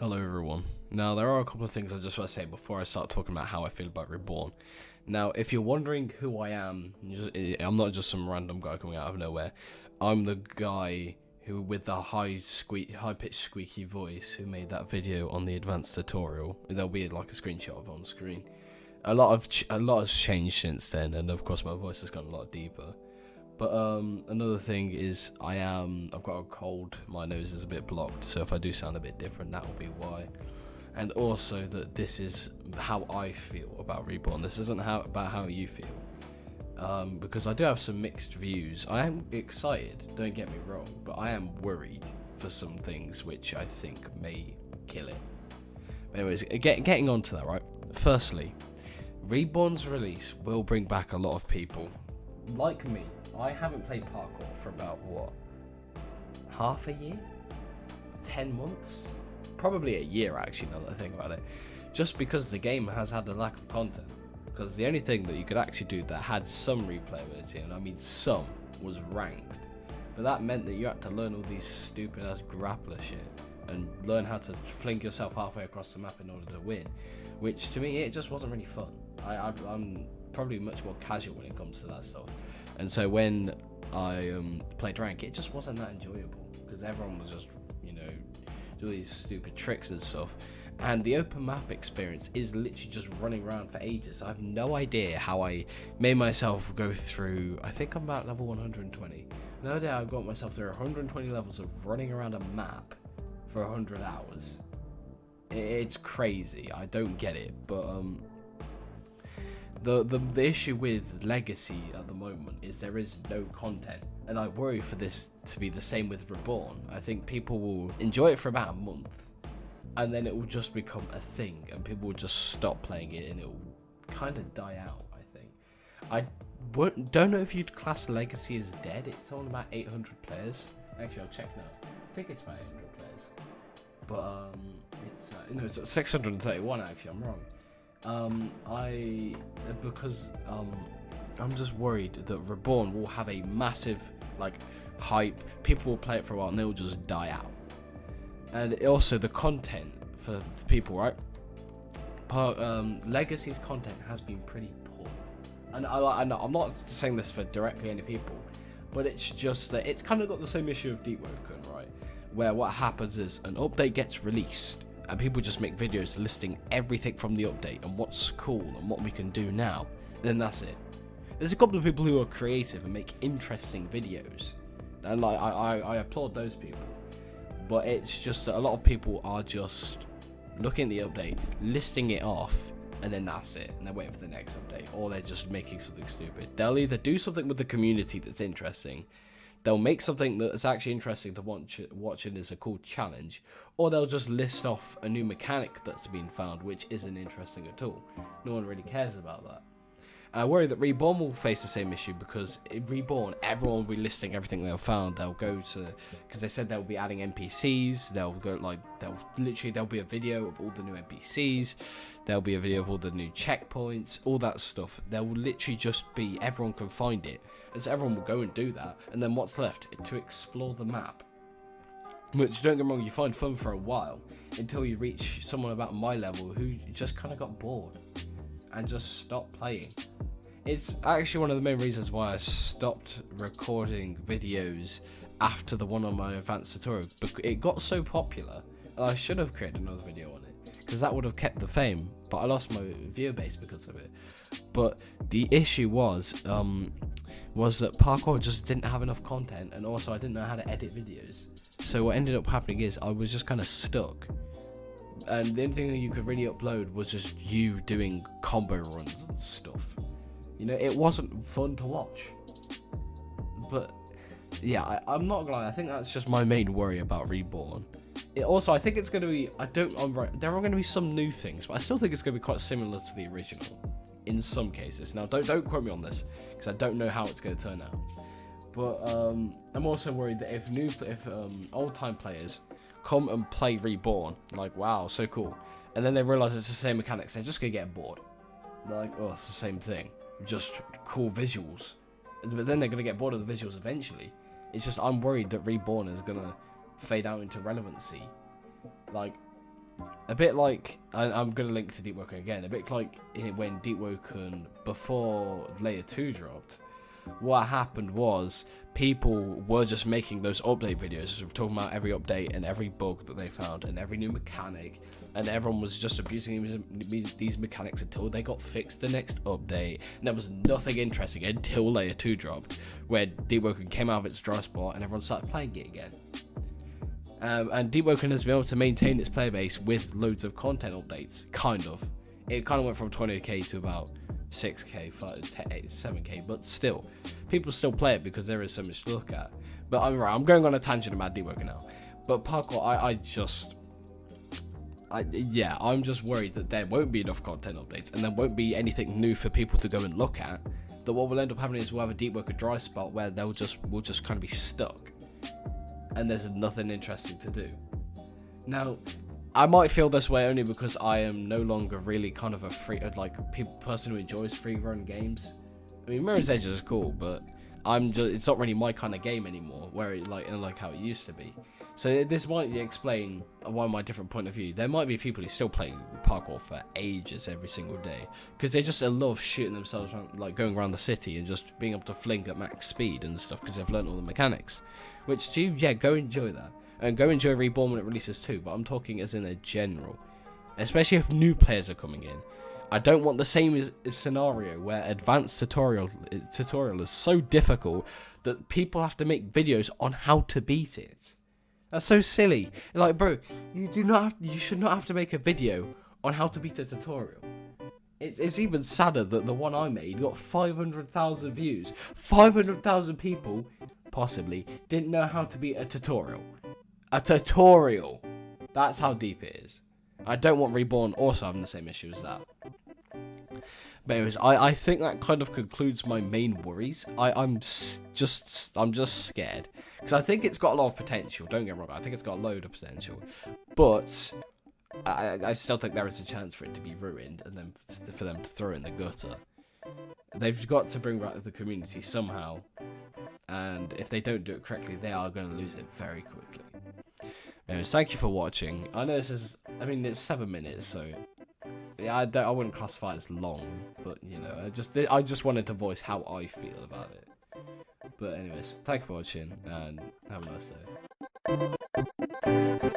Hello everyone. Now there are a couple of things I just want to say before I start talking about how I feel about Reborn. Now if you're wondering who I am, I'm not just some random guy coming out of nowhere. I'm the guy who with the high-pitched squeaky voice who made that video on the advanced tutorial. There'll be like a screenshot of it on screen. A lot has changed since then, and of course my voice has gotten a lot deeper. But another thing is I've got a cold, my nose is a bit blocked, so if I do sound a bit different, that will be why. And also that this is how I feel about Reborn, this isn't about how you feel. Because I do have some mixed views. I am excited, don't get me wrong, but I am worried for some things which I think may kill it. But anyways, getting on to that, right? Firstly, Reborn's release will bring back a lot of people. Like me, I haven't played Parkour for about, half a year? 10 months? Probably a year, actually, now that I think about it. Just because the game has had a lack of content. Because the only thing that you could actually do that had some replayability, and I mean some, was ranked. But that meant that you had to learn all these stupid-ass grappler shit, and learn how to fling yourself halfway across the map in order to win. Which, to me, it just wasn't really fun. I'm probably much more casual when it comes to that stuff. And so when I played rank, it just wasn't that enjoyable because everyone was just, do these stupid tricks and stuff. And the open map experience is literally just running around for ages. I have no idea how I made myself go through, I think I'm about level 120. No doubt I got myself through 120 levels of running around a map for 100 hours. It's crazy. I don't get it, but The issue with Legacy at the moment is there is no content, and I worry for this to be the same with Reborn. I think people will enjoy it for about a month, and then it will just become a thing, and people will just stop playing it, and it will kind of die out, I think. I don't know if you'd class Legacy as dead. It's on about 800 players. Actually, I'll check now. I think it's about 800 players. But, it's 631, actually, I'm wrong. I'm just worried that Reborn will have a massive hype. People will play it for a while and they'll just die out. And also the content for the people, right? Legacy's content has been pretty poor, and I'm not saying this for directly any people, but it's just that it's kind of got the same issue of Deep Woken, right? Where what happens is an update gets released. And people just make videos listing everything from the update and what's cool and what we can do now. And then that's it. There's a couple of people who are creative and make interesting videos. And I applaud those people. But it's just that a lot of people are just looking at the update, listing it off, and then that's it. And they're waiting for the next update. Or they're just making something stupid. They'll either do something with the community that's interesting, they'll make something that's actually interesting to watch it as a cool challenge, or they'll just list off a new mechanic that's been found which isn't interesting at all. No one really cares about that. I worry that Reborn will face the same issue because in Reborn, everyone will be listing everything they've found. They'll go to, because they said they'll be adding NPCs. They'll be a video of all the new NPCs. There'll be a video of all the new checkpoints, all that stuff. There will literally just be, everyone can find it. And so everyone will go and do that. And then what's left? To explore the map. Which, don't get me wrong, you find fun for a while. Until you reach someone about my level who just kind of got bored. And just stopped playing. It's actually one of the main reasons why I stopped recording videos after the one on my advanced tutorial. It got so popular, and I should have created another video on it. Because that would have kept the fame, but I lost my viewer base because of it. But the issue was that Parkour just didn't have enough content, and also I didn't know how to edit videos. So what ended up happening is I was just kind of stuck. And the only thing that you could really upload was just you doing combo runs and stuff. It wasn't fun to watch. But yeah, I'm not gonna lie, I think that's just my main worry about Reborn. I think it's going to be, there are going to be some new things, but I still think it's going to be quite similar to the original in some cases. Now, don't quote me on this, because I don't know how it's going to turn out. But I'm also worried that if old-time players come and play Reborn, like, wow, so cool, and then they realise it's the same mechanics, they're just going to get bored. They're like, oh, it's the same thing, just cool visuals. But then they're going to get bored of the visuals eventually. It's just, I'm worried that Reborn is going to fade out into relevancy. A bit like, I'm going to link to Deep Woken again, a bit like when Deep Woken, before Layer 2 dropped, what happened was people were just making those update videos, talking about every update and every bug that they found and every new mechanic, and everyone was just abusing these mechanics until they got fixed the next update, and there was nothing interesting until Layer 2 dropped, where Deep Woken came out of its dry spot and everyone started playing it again. And Deep Woken has been able to maintain its player base with loads of content updates, kind of. It kind of went from 20k to about 6k, 7k, but still, people still play it because there is so much to look at. But I'm going on a tangent about Deep Woken now. But Parkour, I'm just worried that there won't be enough content updates and there won't be anything new for people to go and look at. That what will end up happening is we'll have a Deep Woken dry spot where we'll just kind of be stuck, and there's nothing interesting to do. Now, I might feel this way only because I am no longer really kind of a person who enjoys free run games. I mean, Mirror's Edge is cool, but it's not really my kind of game anymore, where like how it used to be. So this might explain why my different point of view. There might be people who still play Parkour for ages every single day because they just love shooting themselves around, like going around the city and just being able to fling at max speed and stuff because they've learned all the mechanics. Which go enjoy that. And go enjoy Reborn when it releases too, but I'm talking as in a general. Especially if new players are coming in. I don't want the same scenario where advanced tutorial is so difficult that people have to make videos on how to beat it. That's so silly. Like, bro, you should not have to make a video on how to beat a tutorial. It's even sadder that the one I made got 500,000 views. 500,000 people, possibly, didn't know how to beat a tutorial. A tutorial. That's how deep it is. I don't want Reborn also having the same issue as that. But anyways, I think that kind of concludes my main worries. I'm just scared because I think it's got a lot of potential. Don't get me wrong, I think it's got a load of potential, but I still think there is a chance for it to be ruined and then for them to throw it in the gutter. They've got to bring back the community somehow, and if they don't do it correctly, they are going to lose it very quickly. Anyways, thank you for watching. I know it's 7 minutes, so yeah, I wouldn't classify it as long, but you know, I just wanted to voice how I feel about it. But anyways, thank you for watching, and have a nice day.